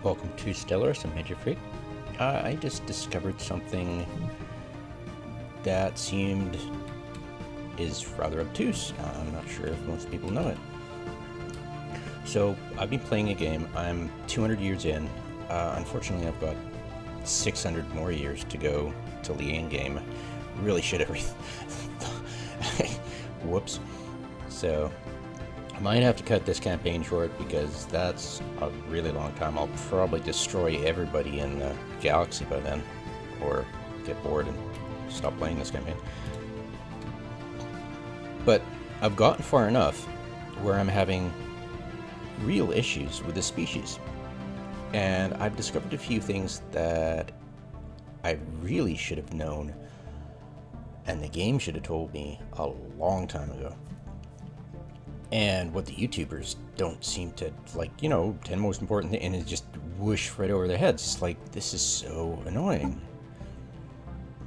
Welcome to Stellaris, I'm Major Freak. I just discovered something that seemed is rather obtuse. I'm not sure if most people know it. So I've been playing a game. I'm 200 years in. Unfortunately, I've got 600 more years to go till the end game. Really should have. Whoops. So I might have to cut this campaign short because that's a really long time. I'll probably destroy everybody in the galaxy by then, or get bored and stop playing this campaign. But I've gotten far enough where I'm having real issues with the species. And I've discovered a few things that I really should have known, and the game should have told me a long time ago. And what the YouTubers don't seem to, 10 most important things, and it just whoosh right over their heads. It's like, this is so annoying.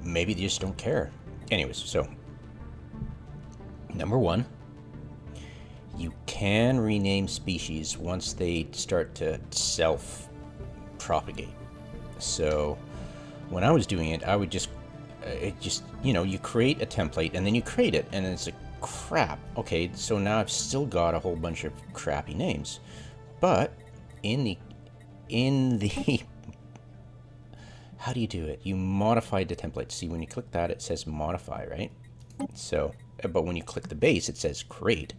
Maybe they just don't care. Anyways, so, number one, you can rename species once they start to self-propagate. So, when I was doing it, I would just, you create a template, and then you create it, and it's a crap. Okay, so now I've still got a whole bunch of crappy names, but in the how do you do it? You modify the template. See, when you click that, it says modify, right? So, but when you click the base, it says create,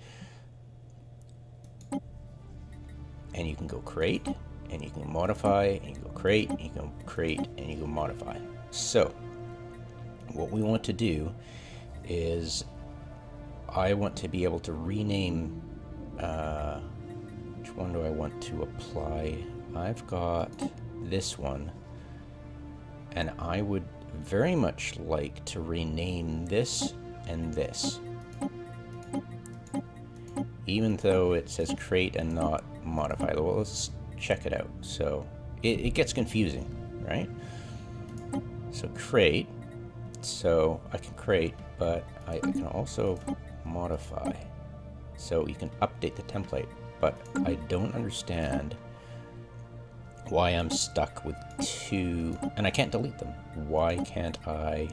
and you can go create, and you can modify, and you can go create, and you can create, and you can modify. So, what we want to do is, I want to be able to rename, which one do I want to apply? I've got this one, and I would very much like to rename this and this, even though it says create and not modify. Well, let's check it out. So it gets confusing, right? So create, so I can create, but I can also modify, so you can update the template. But I don't understand why I'm stuck with two, and I can't delete them. Why can't I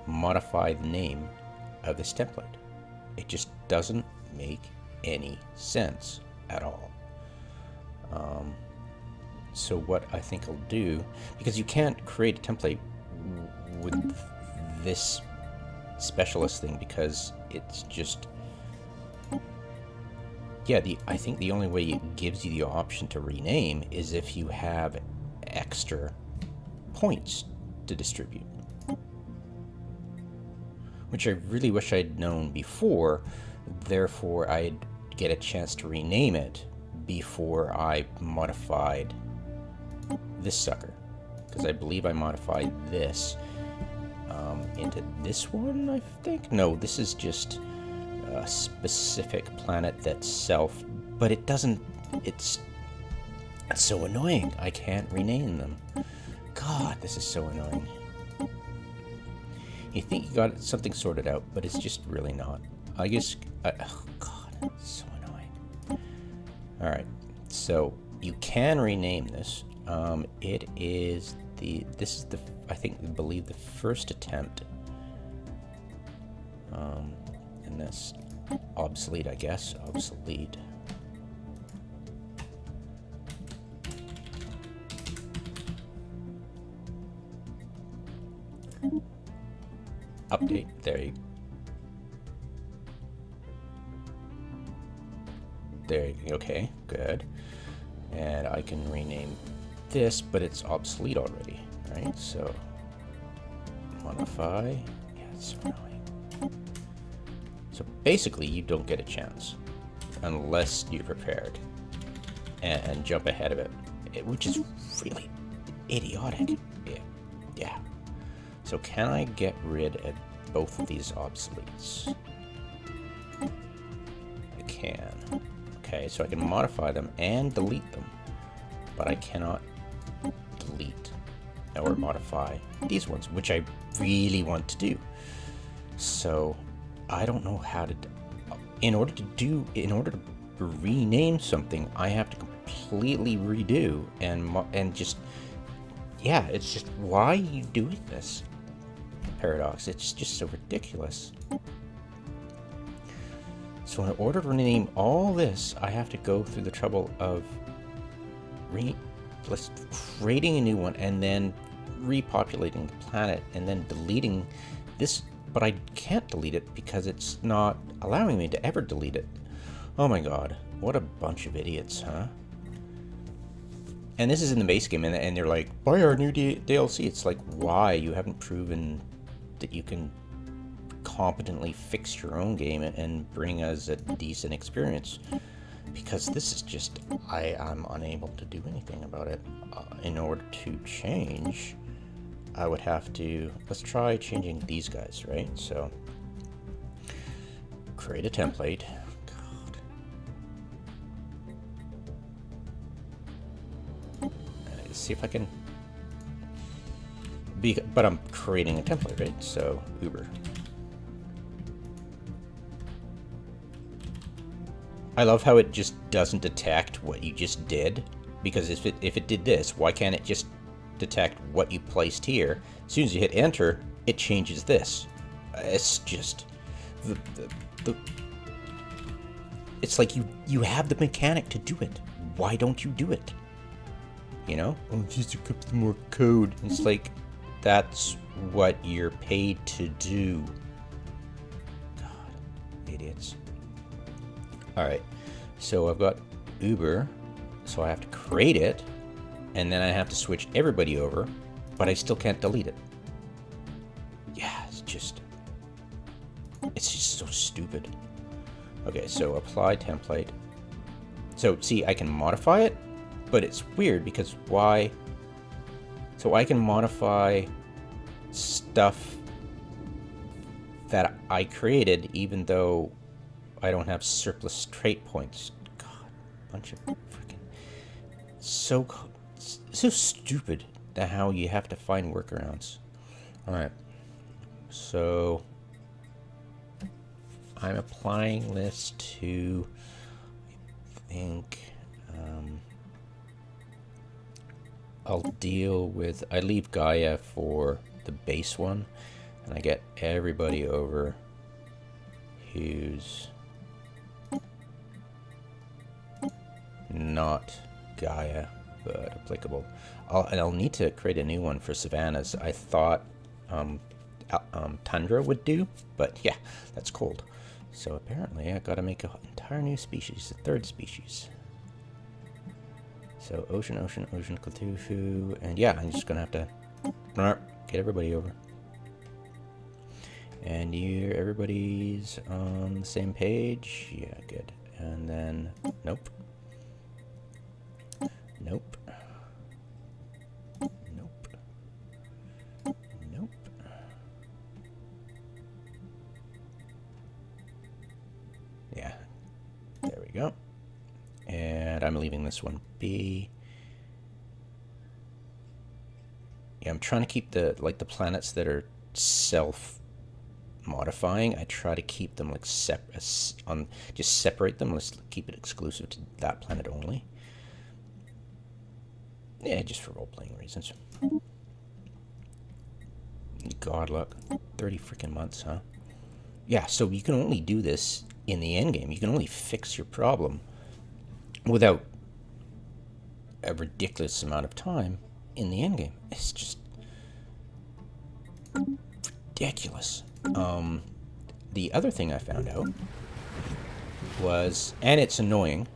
modify the name of this template? It just doesn't make any sense at all. So what I think I'll do, because you can't create a template with this specialist thing, because it's just, I think the only way it gives you the option to rename is if you have extra points to distribute, which I really wish I'd known before. Therefore, I'd get a chance to rename it before I modified this sucker, because I believe I modified this into this one, I think. No, this is just a specific planet that's self, but it doesn't, it's so annoying. I can't rename them. God, this is so annoying. You think you got something sorted out, but it's just really not. Oh God, it's so annoying. Alright, so you can rename this. This is the, I believe the first attempt. And that's obsolete, I guess. Obsolete. Update. There you go. Okay, good. And I can rename this, but it's obsolete already, right? So modify. Yeah, it's so annoying. So basically, you don't get a chance unless you're prepared and jump ahead of it, which is really idiotic. Yeah. So can I get rid of both of these obsoletes? I can. Okay, so I can modify them and delete them, but I cannot delete or modify these ones, which I really want to do. So I don't know how to. In order to rename something, I have to completely redo and just, yeah, it's just, why are you doing this? Paradox, it's just so ridiculous. So in order to rename all this, I have to go through the trouble of creating a new one and then repopulating the planet and then deleting this, but I can't delete it because it's not allowing me to ever delete it. Oh my god, what a bunch of idiots, huh? And this is in the base game, and they're like, buy our new DLC. It's like, why? You haven't proven that you can competently fix your own game and bring us a decent experience. Because this is just, I'm unable to do anything about it. In order to change, I would have to, let's try changing these guys, right? So, create a template. God. Let's see if I can, but I'm creating a template, right? So, Uber. I love how it just doesn't detect what you just did, because if it did this, why can't it just detect what you placed here? As soon as you hit enter, it changes this. It's just it's like you have the mechanic to do it. Why don't you do it? You know? Oh, just a couple more code. It's like, that's what you're paid to do. God, idiots. Alright, so I've got Uber, so I have to create it, and then I have to switch everybody over, but I still can't delete it. Yeah, it's just so stupid. Okay, so apply template. So, see, I can modify it, but it's weird because why? So I can modify stuff that I created even though I don't have surplus trait points. God, bunch of freaking so stupid that how you have to find workarounds. All right, so I'm applying this to, I think, I'll deal with, I leave Gaia for the base one, and I get everybody over who's not Gaia, but applicable. I'll need to create a new one for Savannahs. I thought Tundra would do, but yeah, that's cold. So apparently I gotta make an entire new species, a third species. So ocean, Cthulhu, and yeah, I'm just gonna have to get everybody over. And everybody's on the same page. Yeah, good. And then, nope. Nope. Nope. Nope. Yeah, there we go. And I'm leaving this one be. Yeah, I'm trying to keep the planets that are self-modifying. I try to keep them like just separate them. Let's keep it exclusive to that planet only. Yeah, just for role-playing reasons. God luck. 30 freaking months, huh? Yeah, so you can only do this in the endgame. You can only fix your problem without a ridiculous amount of time in the endgame. It's just ridiculous. The other thing I found out was, and it's annoying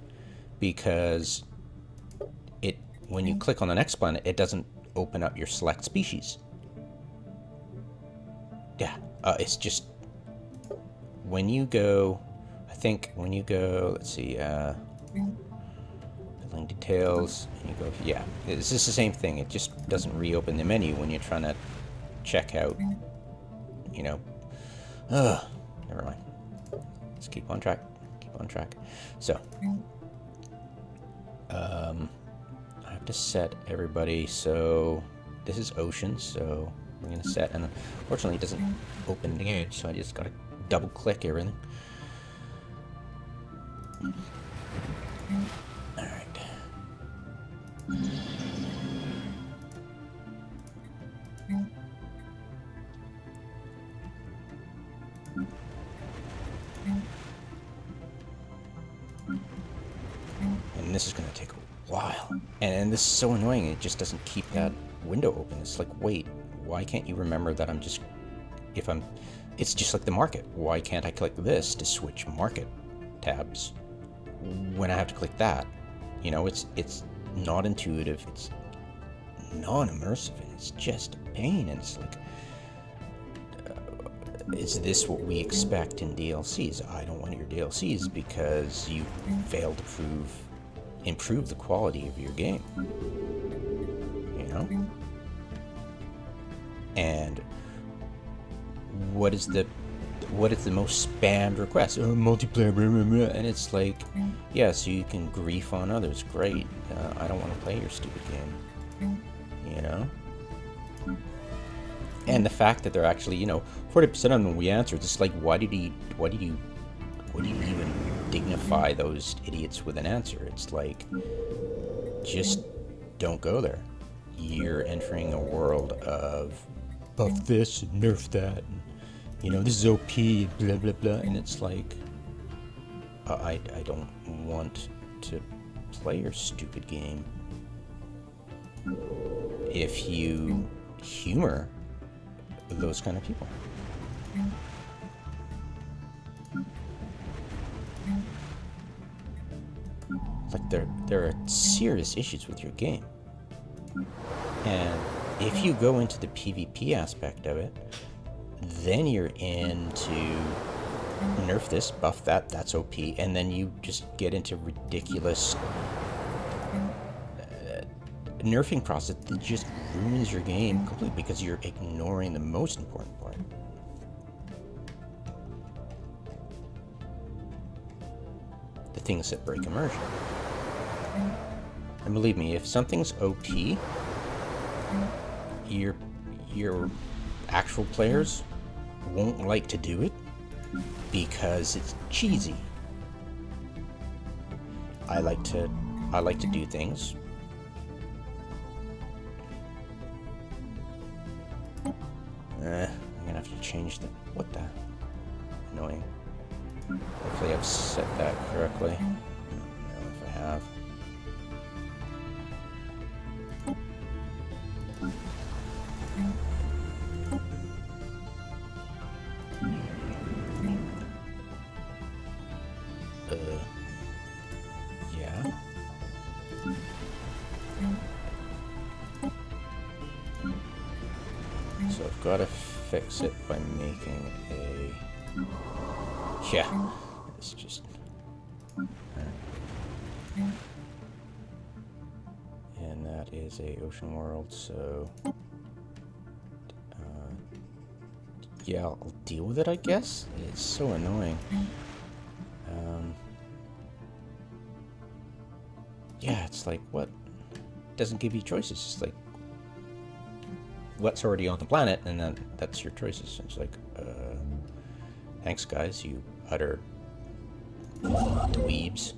because when you click on the next planet, it doesn't open up your select species. Yeah, it's just when you go, let's see, building details, and you go, yeah, it's just the same thing. It just doesn't reopen the menu when you're trying to check out, you know. Never mind. Let's keep on track. So, I have to set everybody. So this is ocean. So we're gonna set, and unfortunately it doesn't open again. So I just gotta double click everything. All right. this is going to take a while. And this is so annoying. It just doesn't keep that window open. It's like, wait, why can't you remember that it's just like the market. Why can't I click this to switch market tabs when I have to click that? You know, it's not intuitive. It's non-immersive, and it's just a pain. And it's like, is this what we expect in DLCs? I don't want your DLCs because you failed to improve the quality of your game. You know? And what is the most spammed request? Multiplayer, blah, blah, blah. And it's like, yeah, so you can grief on others. Great. I don't want to play your stupid game. You know? And the fact that they're actually, 40% of them we answered. It's like, why did you even dignify those idiots with an answer? It's like, just don't go there. You're entering a world of buff this and nerf that, and, this is OP, blah blah blah, and it's like, I don't want to play your stupid game. If you humor those kind of people. Like, there are serious issues with your game. And if you go into the PvP aspect of it, then you're into nerf this, buff that, that's OP, and then you just get into ridiculous nerfing process that just ruins your game completely because you're ignoring the most important part. The things that break immersion. And believe me, if something's OP, your actual players won't like to do it because it's cheesy. I like to do things. I'm gonna have to change the... What the... Annoying. Hopefully I've set that correctly. I don't know if I have. Yeah. So I've got to fix it by making a... Yeah, it's just... And that is a ocean world, so... yeah, I'll deal with it, I guess? It's so annoying. Yeah, it's like, what? It doesn't give you choices. It's like, what's already on the planet, and then that's your choices. It's like, thanks, guys, you utter dweebs.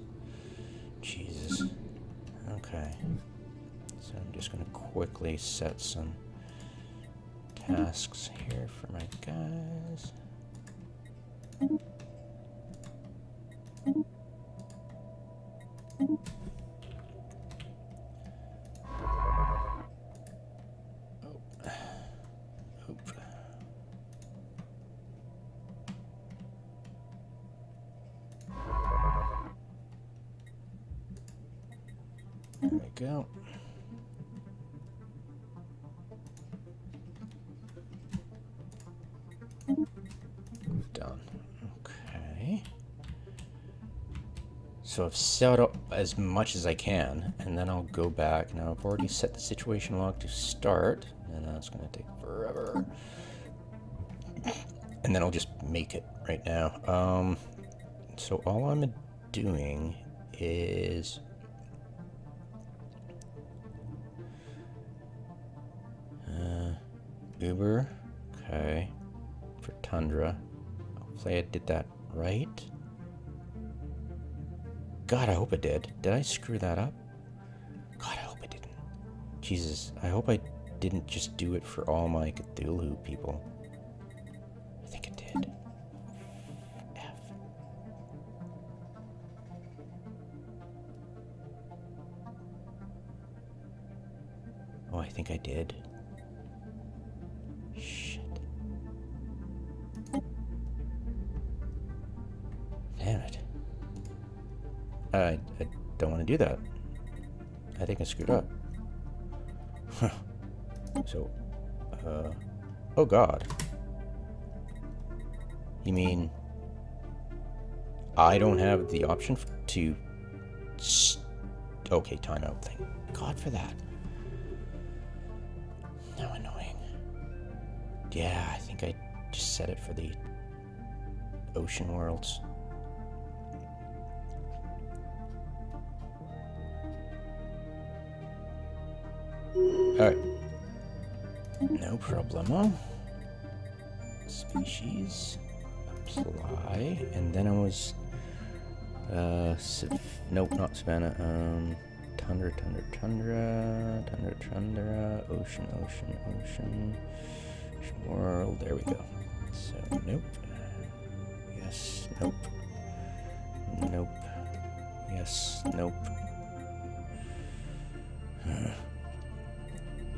Jesus. Okay. So I'm just going to quickly set some tasks here for my guys. There we go. Done. Okay. So I've set up as much as I can, and then I'll go back. Now I've already set the situation log to start, and that's going to take forever. And then I'll just make it right now. So all I'm doing is... Uber, okay, for Tundra. Hopefully I did that right. God, I hope I did. Did I screw that up? God, I hope I didn't. Jesus, I hope I didn't just do it for all my Cthulhu people. I think it did. F. Oh, I think I did. Shit. Damn it. I don't want to do that. I think I screwed up. So, oh God. You mean I don't have the option to... Okay, timeout thing. God for that. How annoying. Yeah, I think I just set it for the ocean worlds. Alright. No problemo. Species. Apply. And then I was... nope, not Savannah. Tundra, ocean world. There we go. So, nope. Yes, nope. Nope. Yes, nope.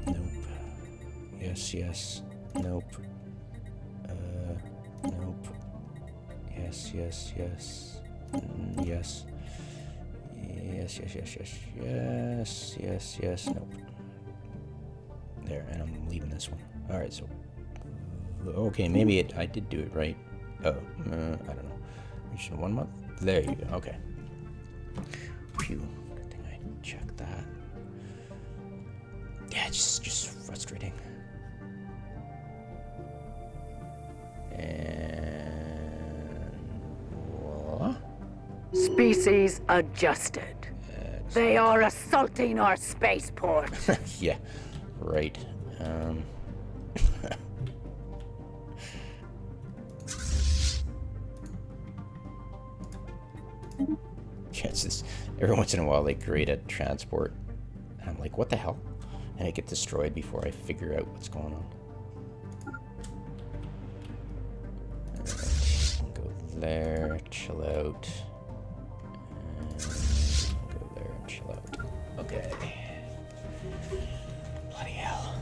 Nope. Yes, yes. Nope. Nope. Yes, yes, yes. Yes. Yes, yes, yes, yes, yes, yes, yes, nope. There, and I'm leaving this one. Alright, so... Okay, maybe I did do it right. Oh, I don't know. Reached in 1 month? There you go, okay. Phew, good thing I checked that. Yeah, it's just frustrating. And... voila. Species adjusted. They are assaulting our spaceport. Yeah, right. Yeah, it's this, every once in a while they create a transport. And I'm like, what the hell? And it gets destroyed before I figure out what's going on. Alright, go there, chill out. And go there and chill out. Okay. Bloody hell.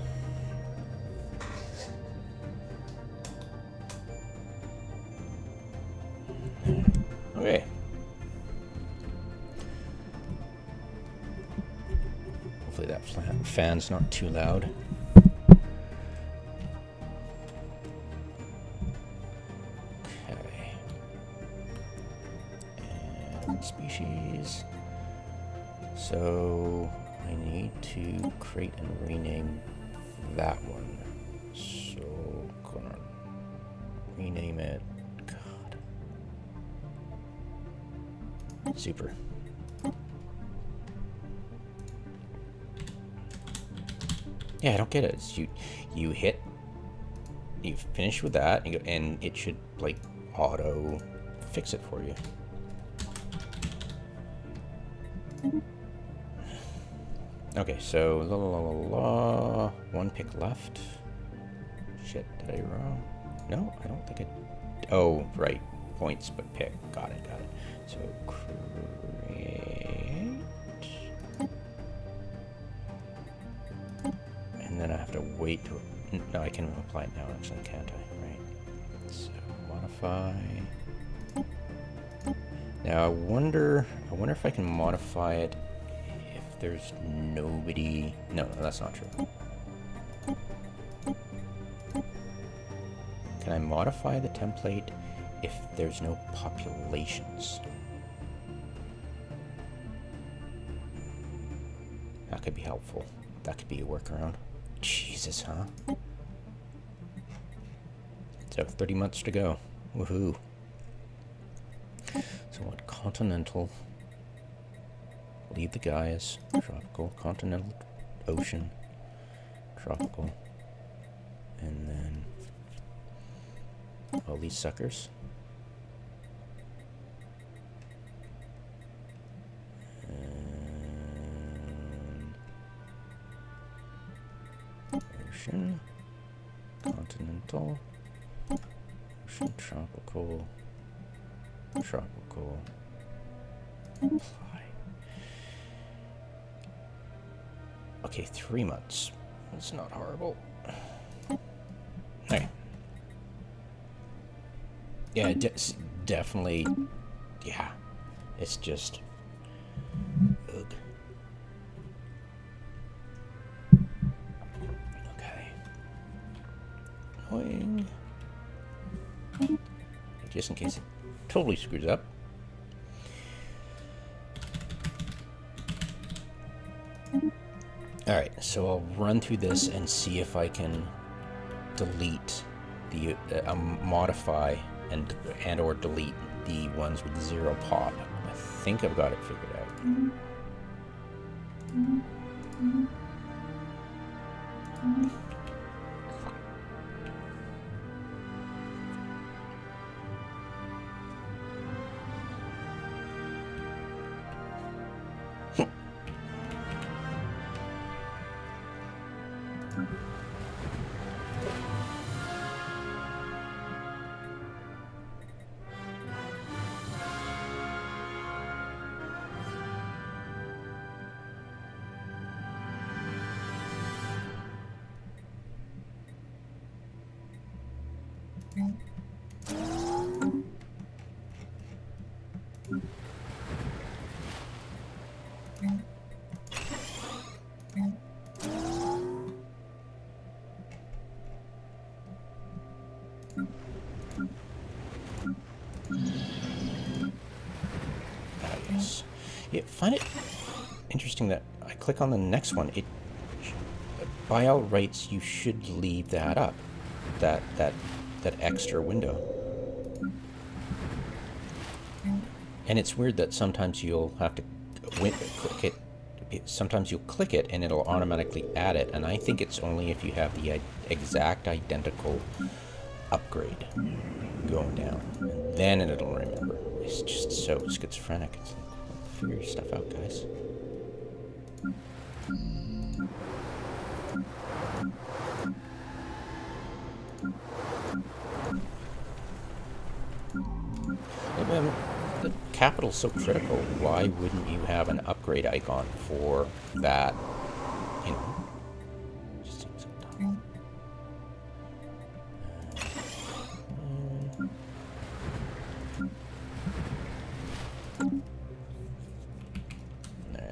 Okay. Hopefully that fan's not too loud. Okay. And species. So I need to create and rename that one. So gonna rename it. God. Super. Yeah, I don't get it. It's you finish with that, and it should like auto fix it for you. Okay, so one pick left. Shit, did I wrong? No, I don't think I... Oh, right. Points, but pick. Got it. So, create... And then I have to wait to... No, I can apply it now, actually, can't I? Right. So, modify... Now, I wonder if I can modify it if there's nobody... No, that's not true. Can I modify the template if there's no populations? That could be helpful. That could be a workaround. Jesus, huh? So 30 months to go. Woohoo. So what? Continental. Leave the guys. Tropical. Continental. Ocean. Tropical. And then... all these suckers. And ocean, continental, ocean, tropical, apply. Okay, 3 months. It's not horrible. Okay. Yeah, definitely. Yeah, it's just. Ugh. Okay. Annoying. Just in case it totally screws up. Alright, so I'll run through this and see if I can delete the modify and or delete the ones with 0 pop. I think I've got it figured out. Yes. Yeah, find it interesting that I click on the next one. It, by all rights, you should leave that up, that extra window. And it's weird that sometimes you'll have to click it. Sometimes you'll click it and it'll automatically add it. And I think it's only if you have the exact identical upgrade going down, and then it'll remember. It's just so schizophrenic. It's like, figure your stuff out, guys. The capital's so critical. Why wouldn't you have an upgrade icon for that? You know, just seems so dumb.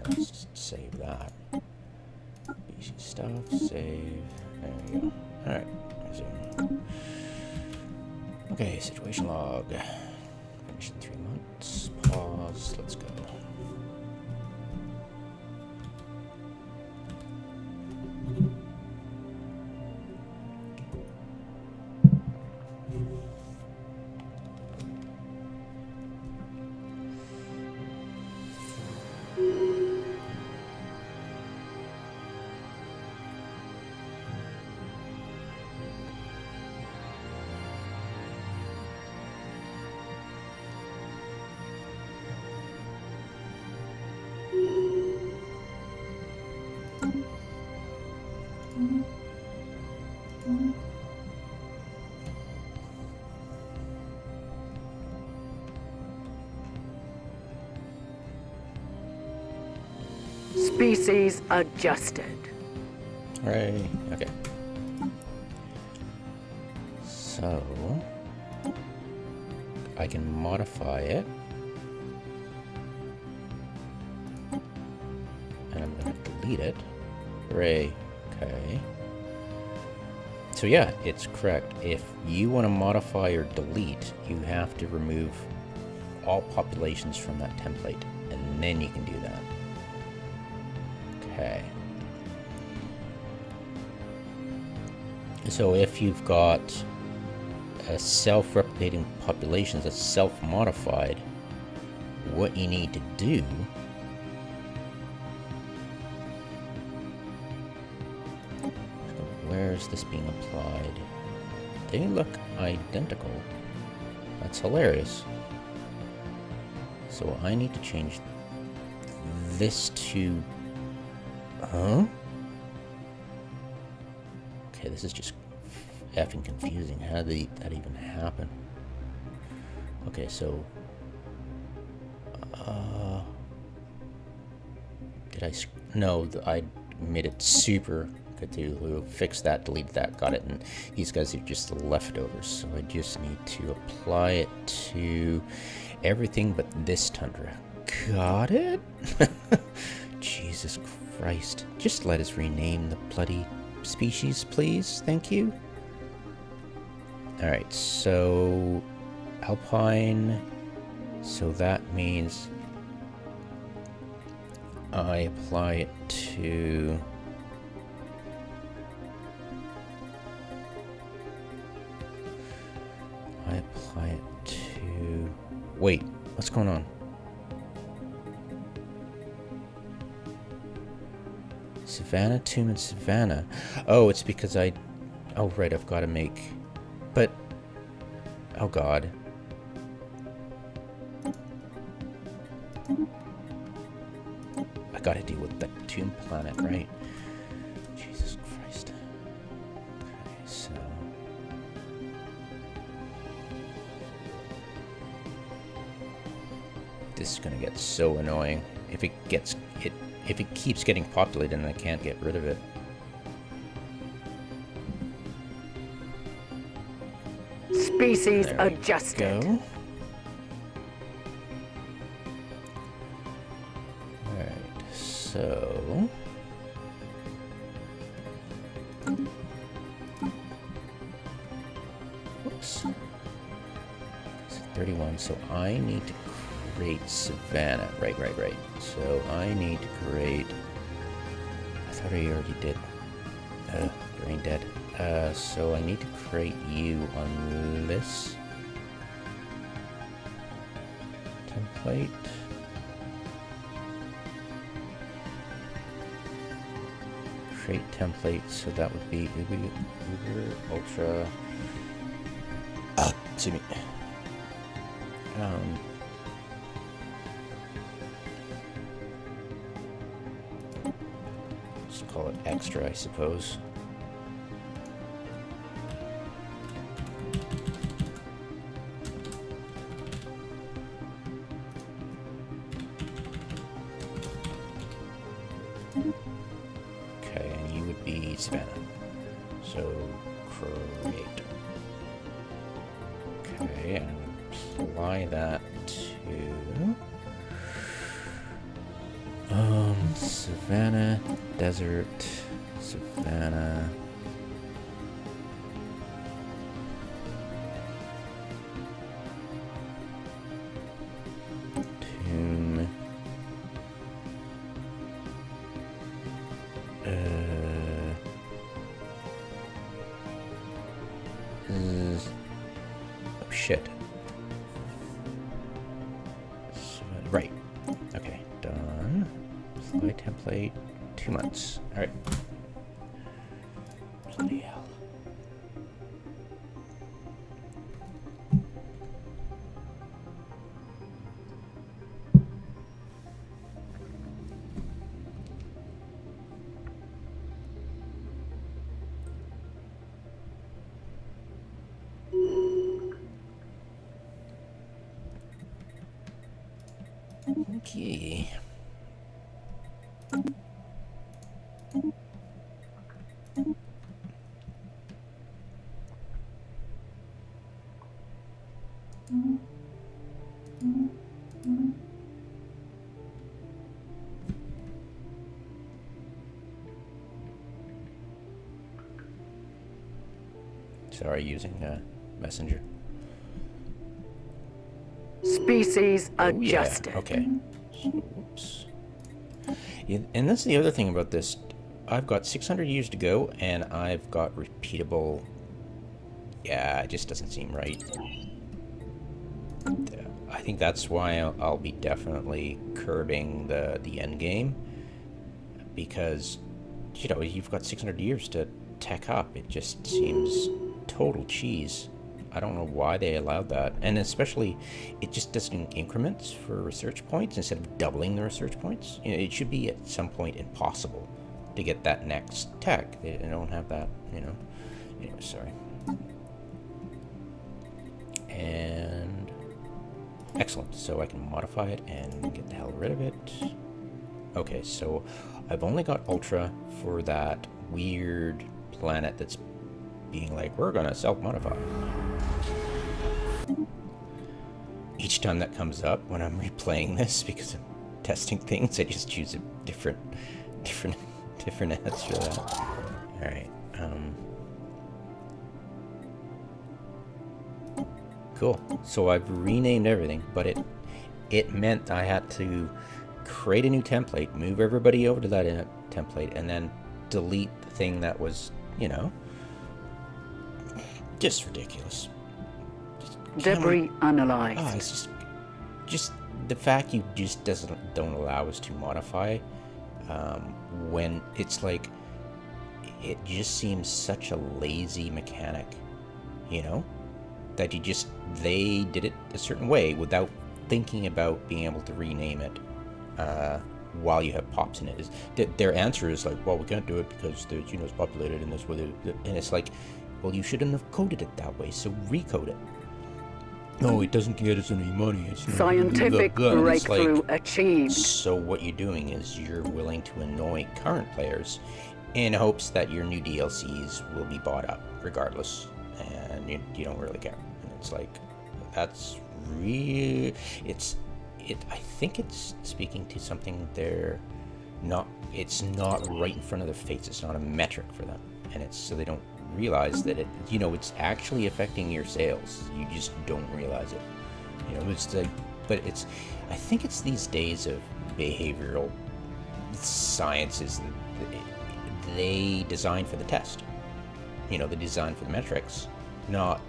Let's just save that. BC stuff, save. There we go. Alright, resume. Okay, situation log. Finish in 3 months. Pause. Let's go. Species adjusted. Hooray. Okay. So I can modify it. And I'm going to delete it. Hooray. Okay. So yeah, it's correct. If you want to modify or delete, you have to remove all populations from that template, and then you can do that. Okay. So if you've got a self-replicating population that's self-modified, what you need to do where is this being applied? They look identical. That's hilarious. So I need to change this to... Huh? Okay, this is just effing confusing. How did that even happen? Okay, so... did I... No, I made it super Cthulhu. Fix that, delete that, got it. And these guys are just the leftovers. So I just need to apply it to everything but this tundra. Got it? Jesus Christ. Just let us rename the bloody species, please. Thank you. Alright, so Alpine. So that means I apply it to... I apply it to... Wait, what's going on? Savannah, Tomb, and Savannah. Oh, it's because I... Oh, right, I've got to make... But... Oh, God. I gotta deal with the Tomb planet, right? Jesus Christ. Okay, so... This is gonna get so annoying. If it keeps getting populated and I can't get rid of it. Species There we adjusted. go. Alright, so... Whoops. It's 31, so I need to create Savannah. Right. So I need to create... I thought I already did. Brain dead. So I need to create you on this template. Create template, so that would be Uber Ultra. Excuse me. Just call it extra, I suppose. Okay, and you would be Savannah. So, create. Okay, and apply that to... Savannah, Desert, Savannah... Tomb... Oh shit. Right. Okay, done. Apply template. 2 months. Alright. Bloody hell. Okay. Sorry, using Messenger. Species adjusted. Yeah, okay. So, oops. Yeah, and that's the other thing about this. I've got 600 years to go, and I've got repeatable... Yeah, it just doesn't seem right. I think that's why I'll be definitely curbing the end game. Because, you know, you've got 600 years to tech up. It just seems total cheese. I don't know why they allowed that. And especially, it just does it in increments for research points instead of doubling the research points. You know, it should be at some point impossible to get that next tech. They don't have that, you know. Anyway, sorry. And excellent. So I can modify it and get the hell rid of it. Okay, so I've only got Ultra for that weird planet that's being like, we're gonna self-modify. Each time that comes up when I'm replaying this, because I'm testing things, I just choose a different answer to that. All right. Cool. So I've renamed everything, but it meant I had to create a new template, move everybody over to that template, and then delete the thing that was, you know, just ridiculous. Debris analyzed. Oh, it's just the fact you just don't allow us to modify when it's like, it just seems such a lazy mechanic, you know, that they did it a certain way without thinking about being able to rename it while you have pops in it. Their answer is like, well, we can't do it because the geno's populated in this way, and it's like, well, you shouldn't have coded it that way, so recode it. No, it doesn't get us any money. It's Scientific breakthrough achieved. So what you're doing is you're willing to annoy current players in hopes that your new DLCs will be bought up regardless, and you don't really care. And it's like, that's real. I think it's speaking to something it's not right in front of their face. It's not a metric for them, and it's so they don't realize that it's actually affecting your sales. You just don't realize it. It's like, but I think it's these days of behavioral sciences that they design for the test. They design for the metrics, not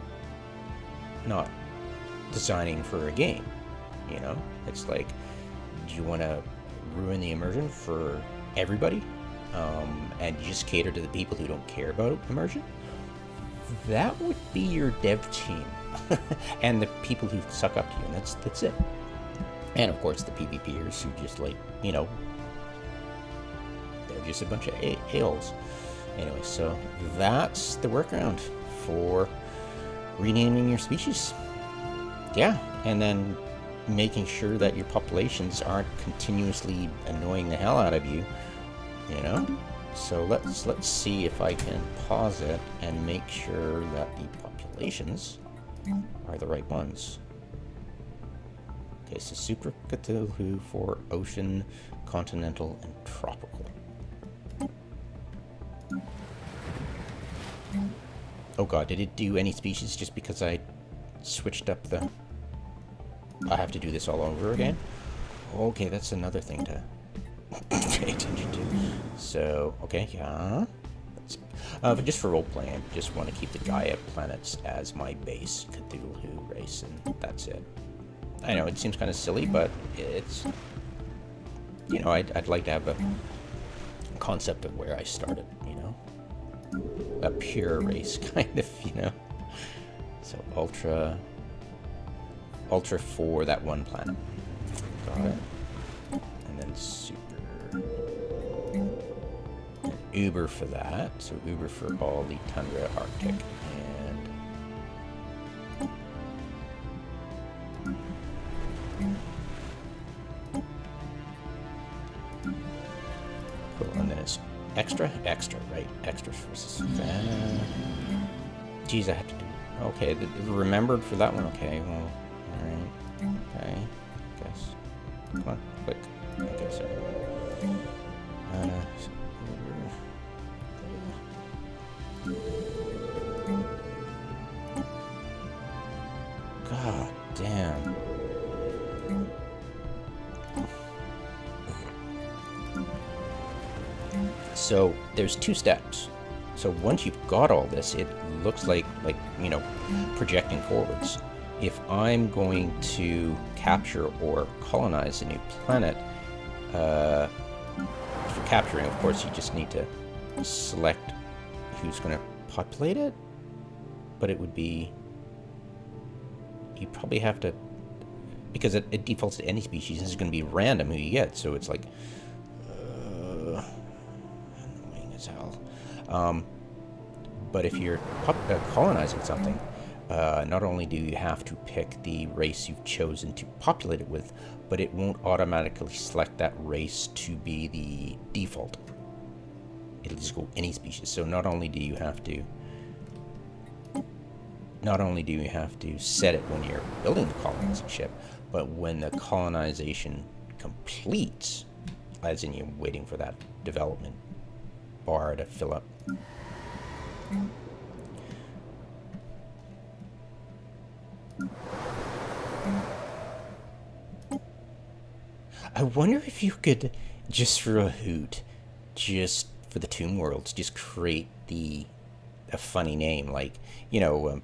designing for a game. It's like, do you want to ruin the immersion for everybody? And just cater to the people who don't care about immersion? That would be your dev team. And the people who suck up to you, and that's it. And of course the PvPers who just they're just a bunch of a-holes. Anyway, so that's the workaround for renaming your species. Yeah, and then making sure that your populations aren't continuously annoying the hell out of you. So let's see if I can pause it and make sure that the populations are the right ones. Okay, so Super Cthulhu for ocean, continental, and tropical. Oh god, did it do any species just because I switched up the... I have to do this all over again? Okay, that's another thing to pay attention to. So, okay, yeah. But just for role-playing, I just want to keep the Gaia planets as my base Cthulhu race, and that's it. I know, it seems kind of silly, but it's... I'd like to have a concept of where I started, A pure race, kind of, So, Ultra for that one planet. Got it. And then Super. Uber for that. So Uber for all the Tundra, Arctic, and cool. And then it's extra, right? Extra versus that. Geez, I have to do. Okay, remembered for that one. Okay, well, all right. Okay, guess. Come on, click. Okay, so. God damn. So there's two steps. So once you've got all this, it looks like projecting forwards. If I'm going to capture or colonize a new planet, for capturing, of course, you just need to select who's going to populate it, but it would be, you probably have to, because it defaults to any species, it's going to be random who you get, so it's like, annoying as hell. But if you're colonizing something, not only do you have to pick the race you've chosen to populate it with, but it won't automatically select that race to be the default. it'll just go any species. So not only do you have to set it when you're building the colonizing ship, but when the colonization completes, as in you're waiting for that development bar to fill up. I wonder if you could, just for a hoot, just for the Tomb Worlds, just create a funny name, like, you know,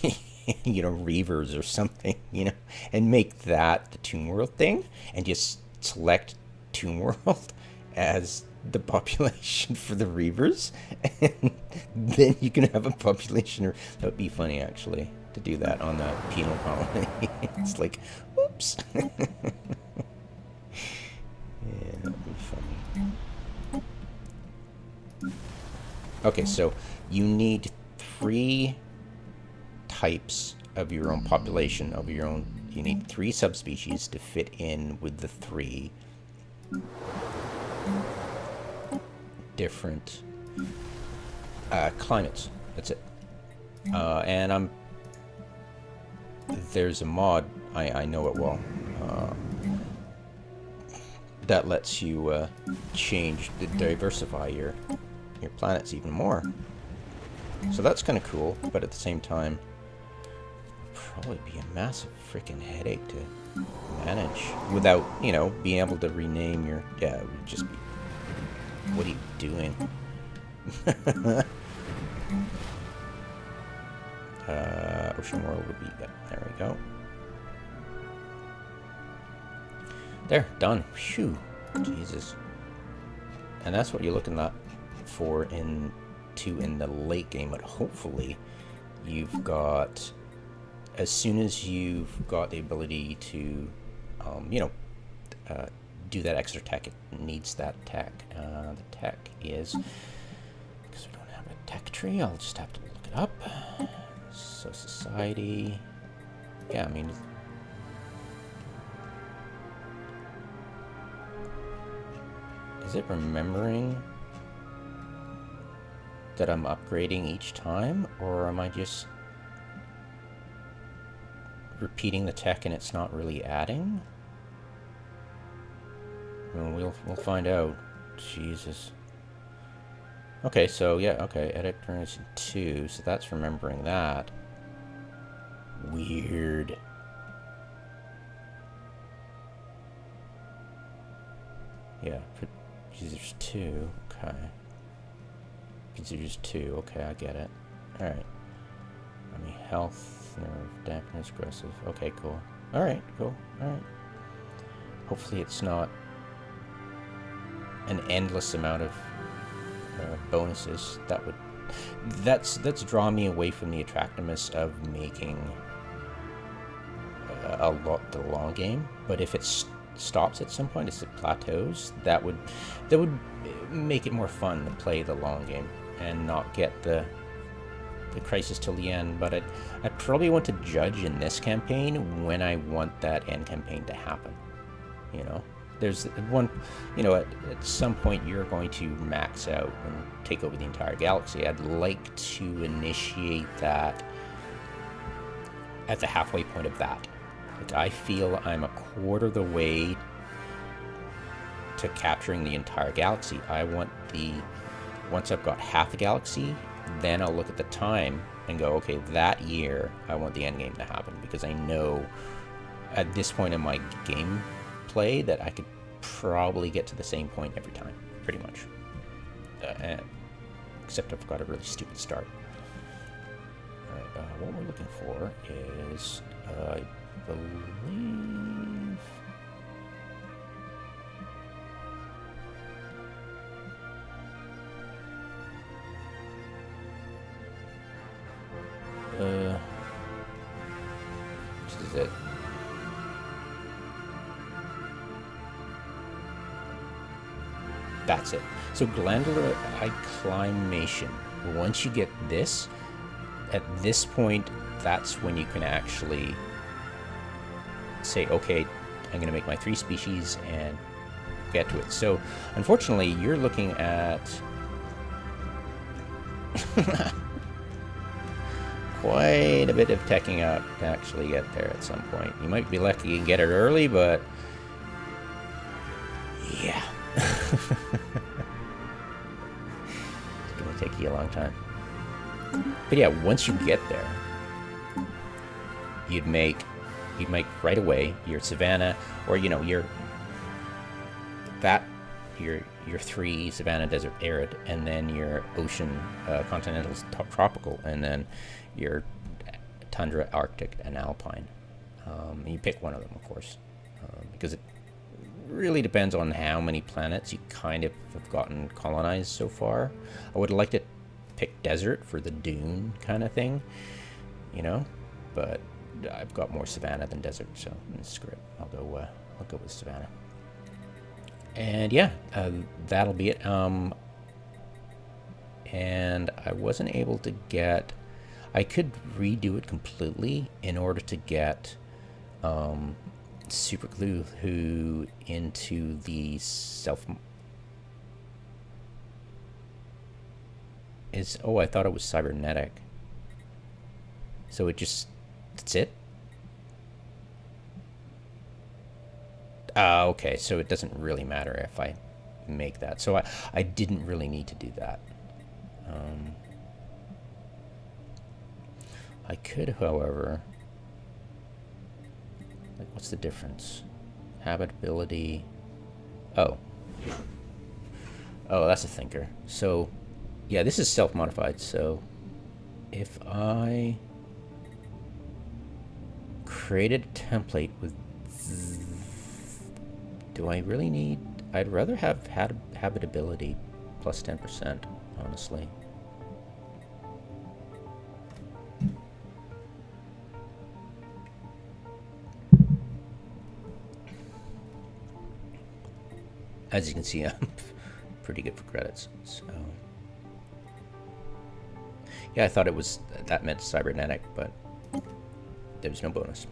Reavers or something, you know, and make that the Tomb World thing, and just select Tomb World as the population for the Reavers, and then you can have a population. That would be funny, actually, to do that on the penal colony. It's like, oops. Yeah, that would be funny. Okay, so you need 3 types of your own population, of your own. You need 3 subspecies to fit in with the 3 different climates. That's it. And there's a mod, I know it well, that lets you diversify your planets even more. So that's kind of cool, but at the same time, probably be a massive freaking headache to manage without, you know, being able to rename your. Yeah, it would just be. What are you doing? Ocean World would be. There we go. There, done. Phew. Jesus. And that's what you're looking at for in the late game, but hopefully you've got, as soon as you've got the ability to, do that extra tech, it needs that tech. The tech is, because we don't have a tech tree, I'll just have to look it up. So society, yeah, I mean, is it remembering that I'm upgrading each time, or am I just repeating the tech and it's not really adding? Well, we'll find out. Jesus. Okay, so yeah, okay, edit generation 2, so that's remembering that. Weird. Yeah, users 2, okay. Users 2, okay, I get it. Alright. I mean, health, nerve, dampness, aggressive. Okay, cool. Alright, cool. Alright. Hopefully it's not an endless amount of bonuses. That's drawn me away from the attractiveness of making the long game. But if it stops at some point, as it plateaus, that would make it more fun to play the long game and not get the crisis till the end. But I probably want to judge in this campaign when I want that end campaign to happen. You know, there's one, you know, at some point you're going to max out and take over the entire galaxy. I'd like to initiate that at the halfway point of that. Like, I feel I'm a quarter of the way to capturing the entire galaxy. I want once I've got half the galaxy, then I'll look at the time and go, okay, that year I want the end game to happen, because I know at this point in my gameplay that I could probably get to the same point every time, pretty much. Except I've got a really stupid start. Alright, what we're looking for is, I believe... this is it. That's it. So glandular acclimation. Once you get this, at this point, that's when you can actually say, okay, I'm going to make my 3 species and get to it. So unfortunately, you're looking at Quite a bit of teching up to actually get there at some point. You might be lucky and get it early, but yeah. It's gonna take you a long time. But yeah, once you get there, you'd make right away your savanna, or your 3 savanna, desert, arid, and then your ocean, continental, tropical, and then your tundra, arctic, and alpine. You pick one of them, of course, because it really depends on how many planets you kind of have gotten colonized so far. I would like to pick desert for the dune kind of thing, but I've got more savanna than desert, so screw it. I'll go with savanna. And yeah, that'll be it. And I wasn't able to get. I could redo it completely in order to get Super Glue into the self. I thought it was cybernetic. So that's it? Okay, so it doesn't really matter if I make that. So I didn't really need to do that. I could, however, what's the difference? Habitability. Oh, that's a thinker. So, yeah, this is self-modified. So, if I created a template with, do I really need? I'd rather have habitability plus 10%, honestly. As you can see, I'm pretty good for credits. So, yeah, I thought that meant cybernetic, but there was no bonus.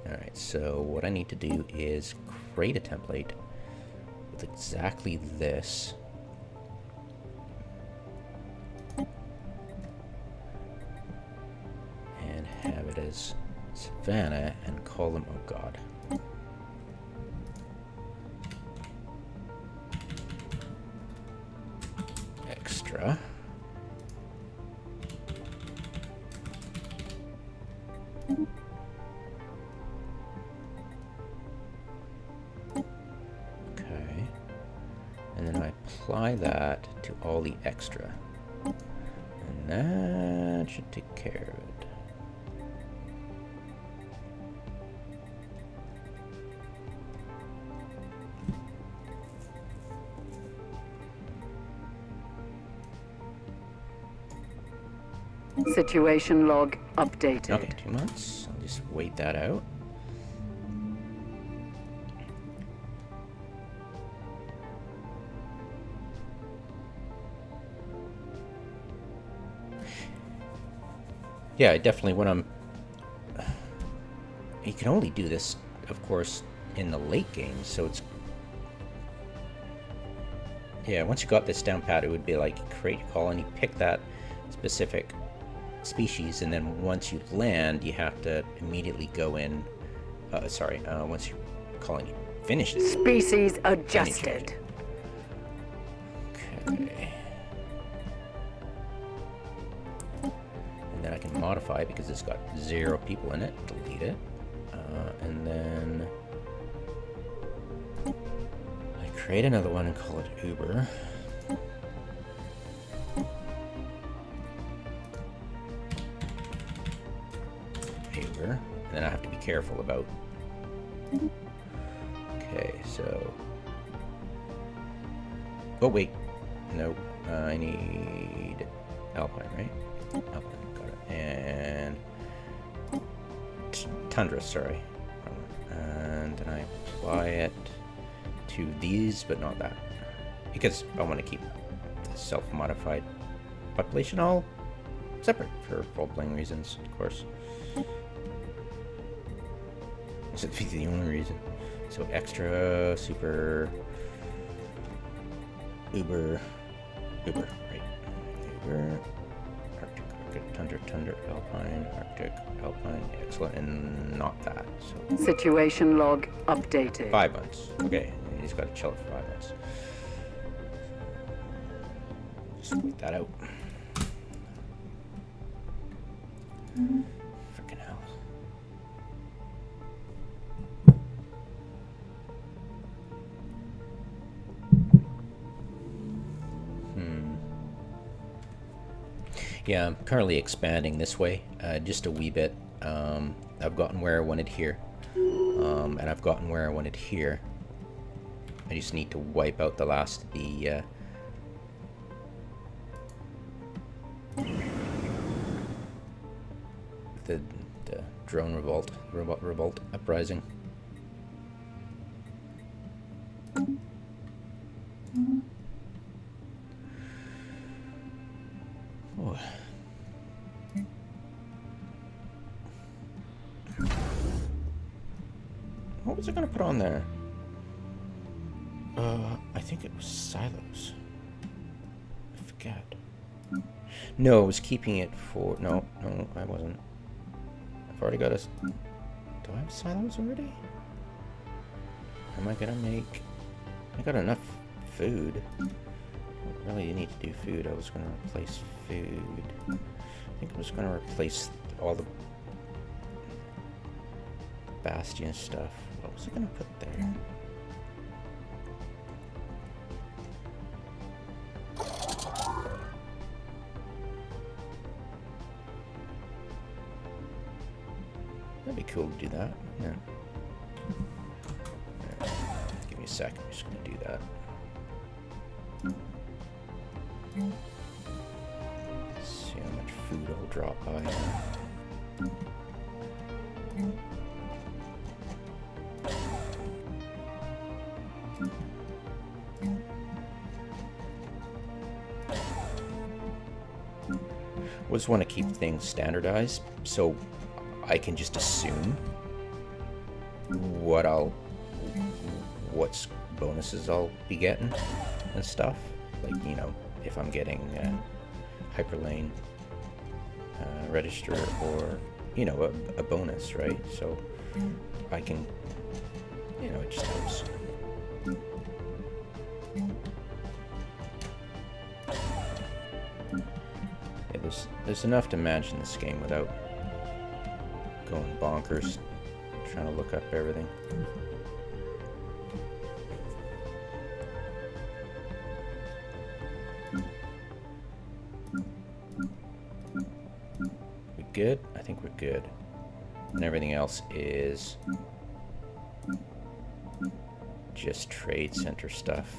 All right, so what I need to do is create a template with exactly this. And have it as Savannah and call them, oh God. Extra. Okay. And then I apply that to all the extra. And that should take care of it. Situation log updated. Okay, 2 months. I'll just wait that out. Yeah, definitely when I'm... You can only do this, of course, in the late game, so it's... Yeah, once you got this down pat, it would be like create a colony, pick that specific species, and then once you land, you have to immediately go in. Once your colony finishes. Species adjusted. Okay. And then I can modify because it's got 0 people in it. Delete it. And then I create another one and call it Uber. And then I have to be careful about. Okay, so. Oh wait, nope. I need Alpine, right? Alpine, got it. And Tundra, sorry. And then I apply it to these, but not that, because I want to keep the self-modified population all separate for role-playing reasons, of course. This would be the only reason. So extra, super, Uber, right? Beaver. Arctic, Arctic, Tundra, Alpine, Arctic, Alpine, excellent, and not that. So Situation log updated. 5 months. Okay, he's got to chill for 5 months. Just wait that out. Freaking hell. Yeah, I'm currently expanding this way, just a wee bit. I've gotten where I wanted here, and I've gotten where I wanted here. I just need to wipe out the last of the drone revolt uprising. Oh. What was I gonna put on there? I think it was silos. I forget. No, I was keeping it for... No, I wasn't. I've already got a... Do I have silos already? Am I gonna make... I got enough food. I don't really need to do food. I was gonna replace food. I think I was gonna replace all the Bastion stuff. What was I gonna put there? That'd be cool to do that. Yeah. Give me a sec. I'm just gonna do that. Let's see how much food I'll drop by. I just want to keep things standardized so I can just assume what's bonuses I'll be getting and stuff. Like, you know, if I'm getting hyperlane register or, you know, a bonus, right? So I can, you know, it just helps. Yeah, there's enough to manage in this game without going bonkers trying to look up everything. We good? I think we're good. And everything else is just trade center stuff.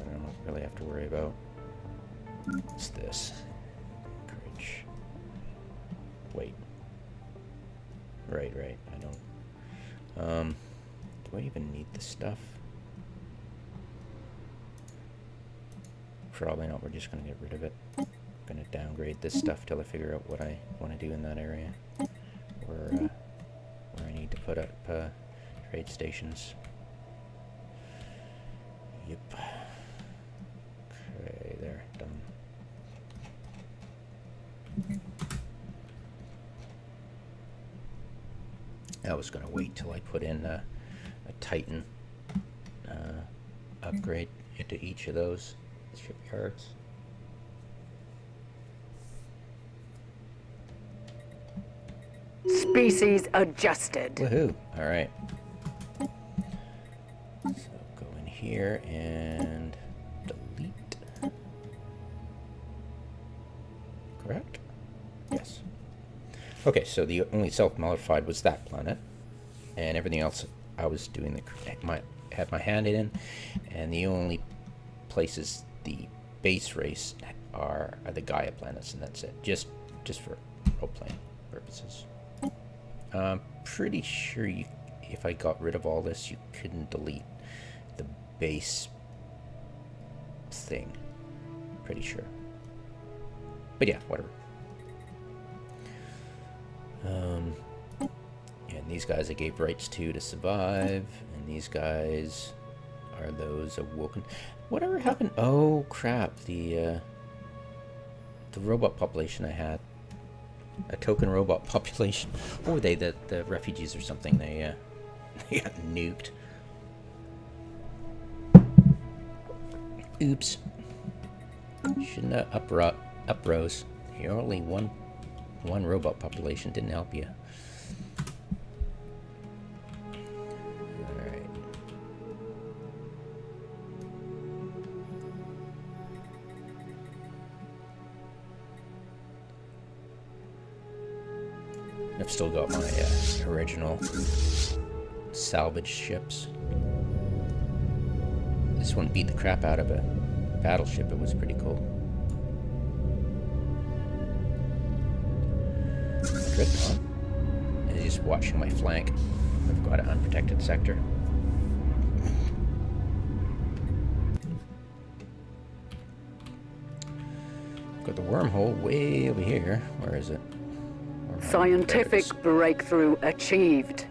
I don't really have to worry about. What's this? Courage. Wait. Right. I don't. Do I even need this stuff? Probably not. We're just gonna get rid of it. I'm gonna downgrade this stuff till I figure out what I want to do in that area, where I need to put up trade stations. Yep. Okay, there, done. I was gonna wait till I put in a Titan upgrade into each of those shipyards. Species adjusted. Woohoo! All right. So go in here and delete. Correct? Yes. Okay, so the only self-modified was that planet, and everything else I was doing had my hand in, and the only places the base race are the Gaia planets, and that's it. Just for role-playing purposes. I'm pretty sure if I got rid of all this, you couldn't delete the base thing. Pretty sure. But yeah, whatever. And these guys I gave rights to survive, and these guys are those awoken. Whatever happened? Oh crap! The the robot population I had. A token robot population. What were they? The refugees or something. They got nuked. Oops. Shouldn't have uprose. You're only one robot population. Didn't help you. Alright. I've still got my original salvage ships. This one beat the crap out of a battleship. It was pretty cool. Drift and just watching my flank. I've got an unprotected sector. Got the wormhole way over here. Where is it? Scientific breakthrough achieved.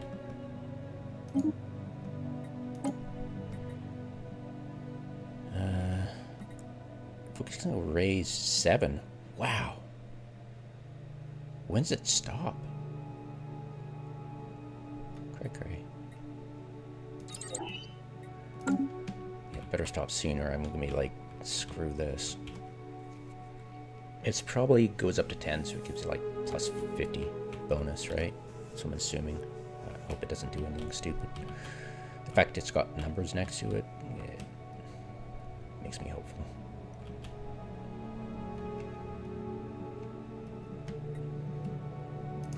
Focusing on raise 7. Wow. When's it stop? Cray. Yeah, better stop sooner. I'm gonna be like, screw this. It's probably goes up to 10, so it gives you like plus 50 bonus, right? So I'm assuming. I hope it doesn't do anything stupid. The fact it's got numbers next to it, it makes me hopeful.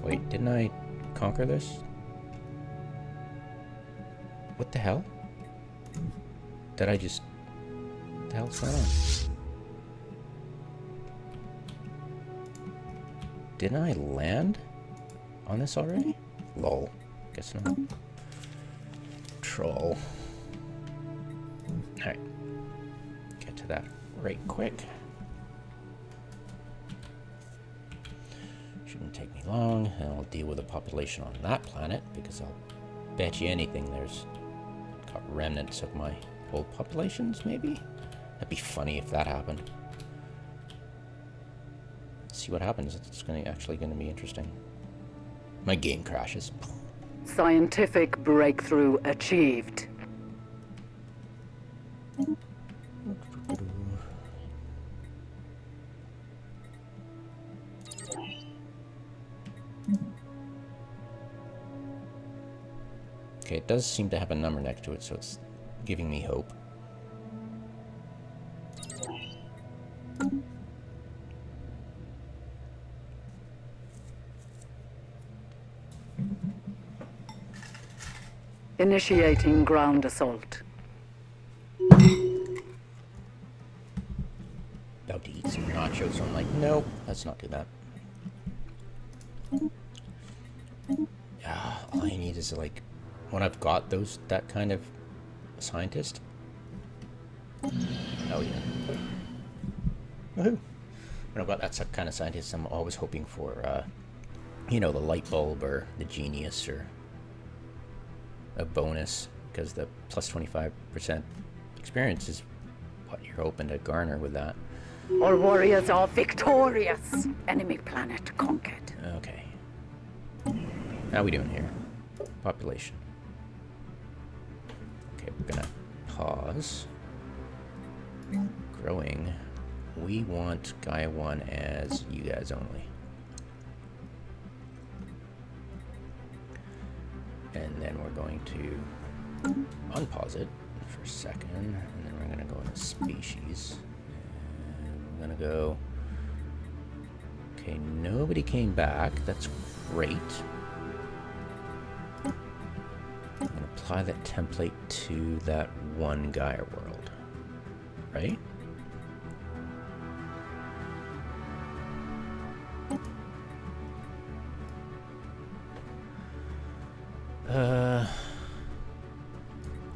Wait, didn't I conquer this? What the hell? Did I just... What the hell's going on? Didn't I land on this already? Lol. Guess not. Troll. Alright. Get to that right quick. Shouldn't take me long, and I'll deal with the population on that planet, because I'll bet you anything there's got remnants of my old populations, maybe? That'd be funny if that happened. See what happens. It's actually going to be interesting. My game crashes. Scientific breakthrough achieved. Okay, it does seem to have a number next to it, so it's giving me hope. Initiating ground assault. About to eat some nachos, so I'm like, no, let's not do that. All I need is like, when I've got that kind of scientist. Oh yeah. Woohoo! When I've got that kind of scientist, I'm always hoping for, you know, the light bulb or the genius or a bonus, because the plus 25% experience is what you're hoping to garner with that. Our warriors are victorious. Enemy planet conquered. Okay. How are we doing here? Population. Okay, we're gonna pause. Growing. We want Gaia 1 as you guys only. And then we're going to unpause it for a second, and then we're going to go into species. And we're going to go... Okay, nobody came back. That's great. I'm going to apply that template to that one Gaia world. Right?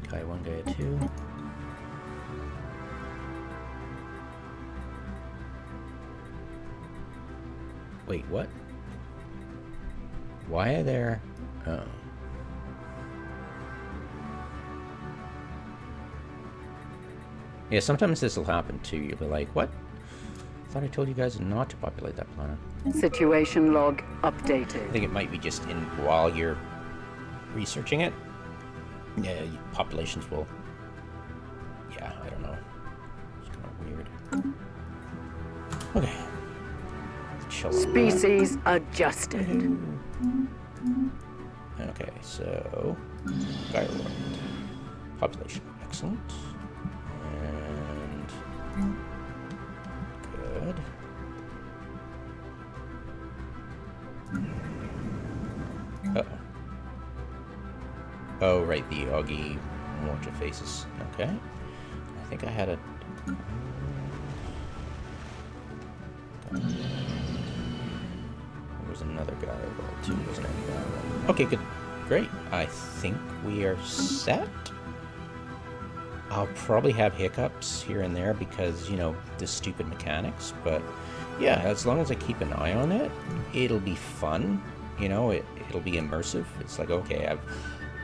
Gaia 1, Gaia 2. Wait, what? Why are there... Oh. Yeah, sometimes this will happen too. You'll be like, what? thought I told you guys not to populate that planet. Situation log I updated. think it might be just in while you're researching it. Yeah, populations will. Yeah, I don't know. It's kind of weird. Okay. Chill. Species adjusted. Okay, so Skyward. Population, excellent. And good. Uh-oh. Oh, right, the Augie Morcha faces. Okay. I think I had a... There was another guy, well, two, wasn't it? Okay, good. Great. I think we are set. I'll probably have hiccups here and there because, you know, the stupid mechanics, but yeah, as long as I keep an eye on it, it'll be fun. You know, it'll be immersive. It's like, okay,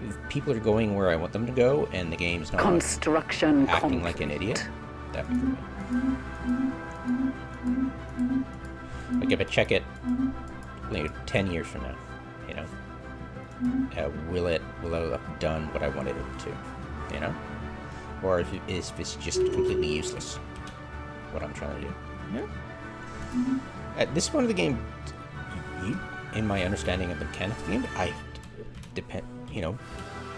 if people are going where I want them to go, and the game's not Construction acting conflict. like an idiot. That'd be great. Like if I check it, you know, 10 years from now, you know, will it have done what I wanted it to, you know, or if it's just completely useless, what I'm trying to do. Yeah. At this point of the game, in my understanding of the mechanics of the game, I depend, you know,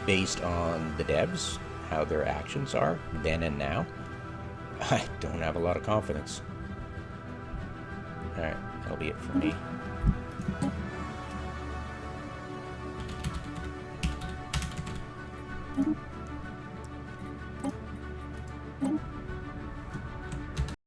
based on the devs, how their actions are then and now, I don't have a lot of confidence. All right, that'll be it for me.